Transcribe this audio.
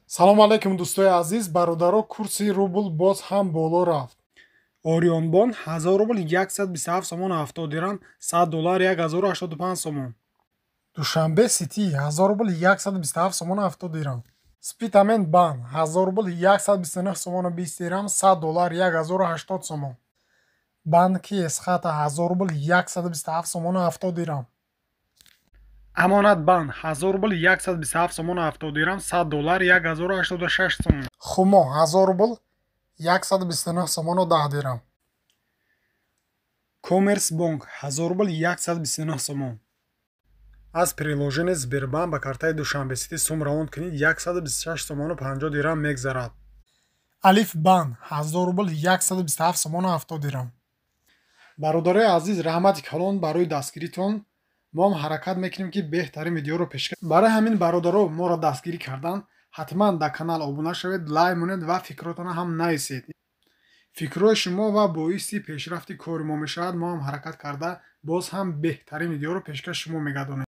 салом алайкум дӯстои азиз, бародаро, курси рубл боз ҳам боло рафт. Орионбон 1000 рубл 127 сомон 70 дирам, 100 доллар 1085 сомон. душанбе сити 1000 рубл 127 сомон 70 дирам. Спитамент бан 1000 рубл 129 сомон 20 дирам, 100 доллар 1080 сомон. банки эсхата 1000 рубл 127 сомон 70 дирам. амонатбанк 1000 рубл 127 сомон 70 дирам, 100 доллар 1086 сомон. хумо 1000 рубл 129 сомон 10 дирам. Коммерсбанк 1000 рубл 129 сомон. аз приложение Сбербанк ба картаи Душанбе сити сум равон кунед 126 сомон 50 дирам мегзарад. алиф банк 1000 рубл 127 сомон 70 дирам. бародарои азиз, раҳмати калон барои дастгиритон. мо ҳам ҳаракат мекунем ки беҳтарин видеоро пешкаш. барои ҳамин бародаро моро дастгирӣ кардан, ҳатман дар канал обуна шавед, лайк монед ва фикротона ҳам нависед. фикрҳои шумо ва боиси пешрафти кори мо мешавад. мо ҳам ҳаракат карда боз ҳам беҳтарин видеоро пешкаш шумо мегардонем.